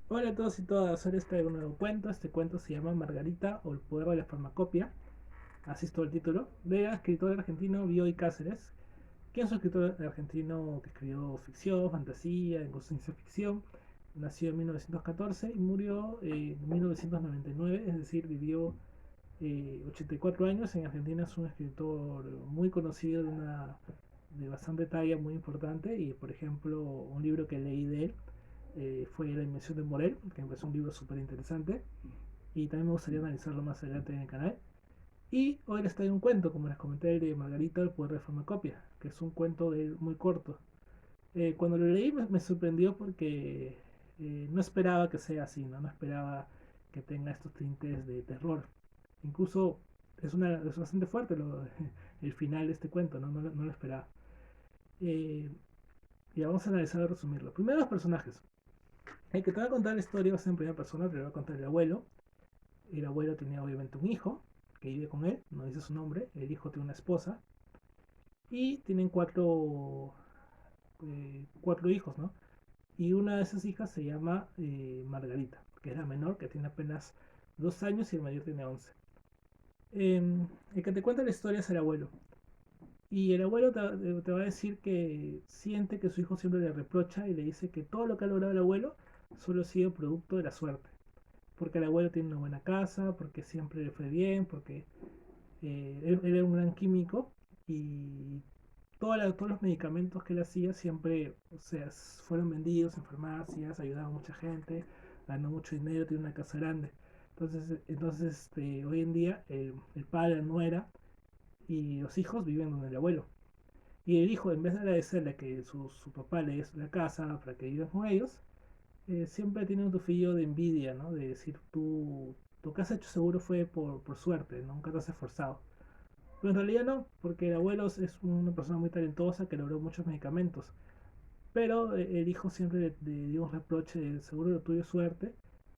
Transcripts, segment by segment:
Hola a todos y todas, ahora este un nuevo cuento. Este cuento se llama Margarita o el poder de la farmacopia. Así es todo el título. De escritor argentino Bioy Cáceres, quien es un escritor argentino que escribió ficción, fantasía, incluso ciencia ficción. Nació en 1914 y murió en 1999, es decir, vivió 84 años. En Argentina es un escritor muy conocido, de bastante talla, muy importante. Y por ejemplo, un libro que leí de él fue La Invención de Morel, que me parece un libro súper interesante y también me gustaría analizarlo más adelante en el canal. Y hoy les traigo un cuento, como les comenté, de Margarita, el poder de farmacopia, que es un cuento de él muy corto. Cuando lo leí me sorprendió porque no esperaba que sea así, ¿no? No esperaba que tenga estos tintes de terror. Incluso es bastante fuerte el final de este cuento, ¿no? No lo esperaba. Eh, y vamos a analizar y resumirlo. Primero los personajes. El que te va a contar la historia va a ser en primera persona, te lo va a contar el abuelo. El abuelo tenía obviamente un hijo que vive con él, no dice su nombre. El hijo tiene una esposa y tienen cuatro hijos, ¿no? Y una de esas hijas se llama Margarita, que es la menor, que tiene apenas 2 años y el mayor tiene 11. El que te cuenta la historia es el abuelo. Y el abuelo te va a decir que siente que su hijo siempre le reprocha y le dice que todo lo que ha logrado el abuelo solo ha sido producto de la suerte. Porque el abuelo tiene una buena casa, porque siempre le fue bien, porque él era un gran químico y todos los medicamentos que él hacía siempre, o sea, fueron vendidos en farmacias, ayudaban a mucha gente, ganó mucho dinero, tiene una casa grande. Entonces, hoy en día el padre no era y los hijos viven donde el abuelo. Y el hijo, en vez de agradecerle que su papá le dé la casa para que viva con ellos, siempre tiene un tufillo de envidia, ¿no? De decir, tú que has hecho seguro fue por suerte, ¿no? Nunca te has esforzado. Pero en realidad no, porque el abuelo es una persona muy talentosa que logró muchos medicamentos. Pero el hijo siempre le dio un reproche de seguro lo tuyo es suerte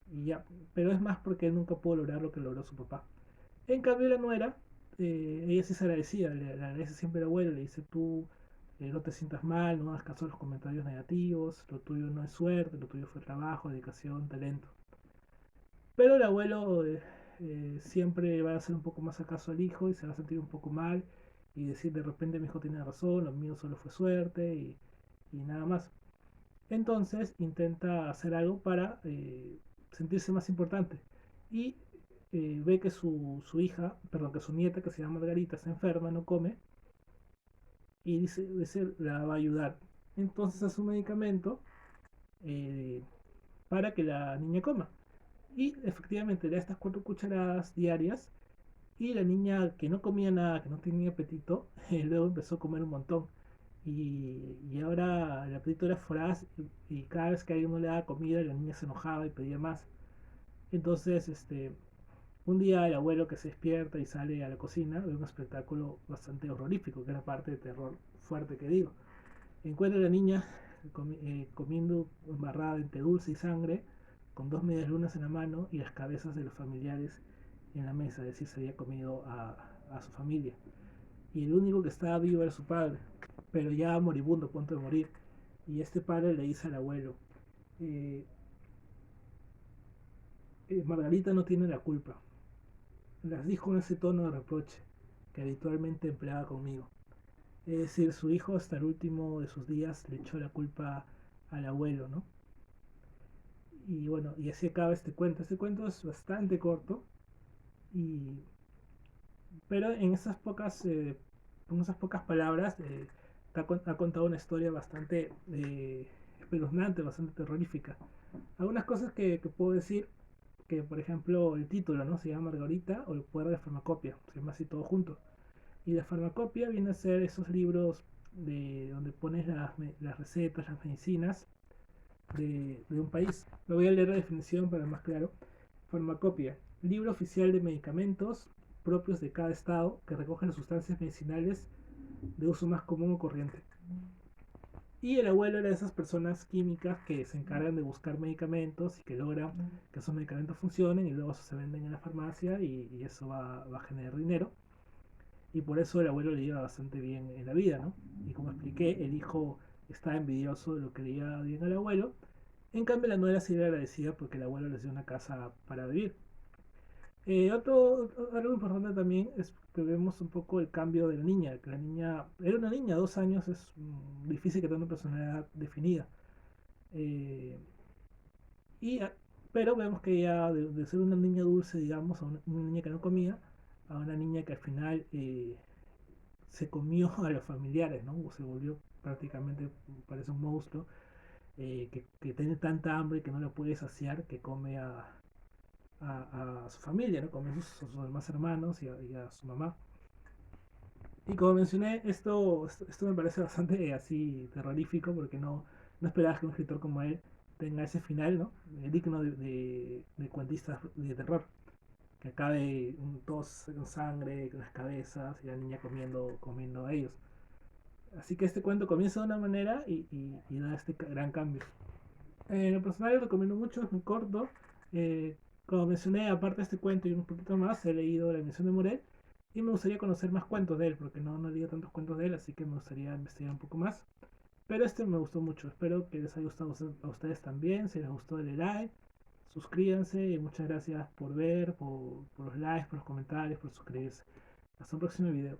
y ya. Pero es más porque él nunca pudo lograr lo que logró su papá. En cambio la nuera, ella sí se agradecía, le agradece siempre al abuelo, le dice tú no te sientas mal, no hagas caso a los comentarios negativos, lo tuyo no es suerte, lo tuyo fue trabajo, dedicación, talento. Pero el abuelo siempre va a hacer un poco más acaso al hijo y se va a sentir un poco mal y decir de repente mi hijo tiene razón, lo mío solo fue suerte y nada más. Entonces intenta hacer algo para sentirse más importante y ve que su hija, perdón, que su nieta que se llama Margarita está enferma, no come y dice la va a ayudar. Entonces hace un medicamento eh, para que la niña coma. Y efectivamente le da estas 4 cucharadas diarias y la niña que no comía nada, que no tenía apetito, luego empezó a comer un montón. Y ahora el apetito era voraz y cada vez que alguien no le daba comida, la niña se enojaba y pedía más. Entonces, un día el abuelo que se despierta y sale a la cocina ve un espectáculo bastante horrorífico, que era parte de terror fuerte que digo. Encuentra a la niña comiendo embarrada entre dulce y sangre, con dos medias lunas en la mano y las cabezas de los familiares en la mesa, es decir, se había comido a su familia. Y el único que estaba vivo era su padre, pero ya moribundo, a punto de morir. Y este padre le dice al abuelo, eh, Margarita no tiene la culpa. Las dijo en ese tono de reproche que habitualmente empleaba conmigo. Es decir, su hijo hasta el último de sus días le echó la culpa al abuelo, ¿no? Y bueno, y así acaba este cuento. Este cuento es bastante corto, y, pero en esas pocas palabras ha contado una historia bastante espeluznante, bastante terrorífica. Algunas cosas que puedo decir, que por ejemplo el título, ¿no? Se llama Margarita o el poder de la farmacopia, se llama así todo junto. Y la farmacopia viene a ser esos libros de donde pones las recetas, las medicinas de un país. Lo voy a leer la definición para más claro. Farmacopia, libro oficial de medicamentos propios de cada estado que recogen las sustancias medicinales de uso más común o corriente. Y el abuelo era de esas personas químicas que se encargan de buscar medicamentos y que logran que esos medicamentos funcionen y luego se venden en la farmacia y eso va a generar dinero. Y por eso el abuelo le iba bastante bien en la vida, ¿no? Y como expliqué, el hijo estaba envidioso de lo que le iba bien al abuelo En cambio, la nuera sí era agradecida porque el abuelo les dio una casa para vivir. Algo importante también es que vemos un poco el cambio de la niña, que la niña era una niña, 2 años, es difícil que tenga una personalidad definida. Eh, y, pero vemos que ella, de ser una niña dulce, digamos, a una niña que no comía, a una niña que al final se comió a los familiares, ¿no? O se volvió prácticamente, parece un monstruo, que tiene tanta hambre que no la puede saciar, que come a su familia, ¿no? Come a sus demás hermanos y a su mamá. Y como mencioné, esto me parece bastante así terrorífico porque no esperabas que un escritor como él tenga ese final, ¿no? Digno de cuentistas de terror. Que acabe todos con sangre, con las cabezas y la niña comiendo a ellos. Así que este cuento comienza de una manera y da este gran cambio. En lo personal lo recomiendo mucho, es muy corto. Eh, Como mencioné, aparte de este cuento y un poquito más, he leído La Misión de Morel y me gustaría conocer más cuentos de él, porque no he leído tantos cuentos de él, así que me gustaría investigar un poco más. Pero este me gustó mucho, espero que les haya gustado a ustedes también. Si les gustó, denle like, suscríbanse y muchas gracias por ver, por los likes, por los comentarios, por suscribirse. Hasta un próximo video.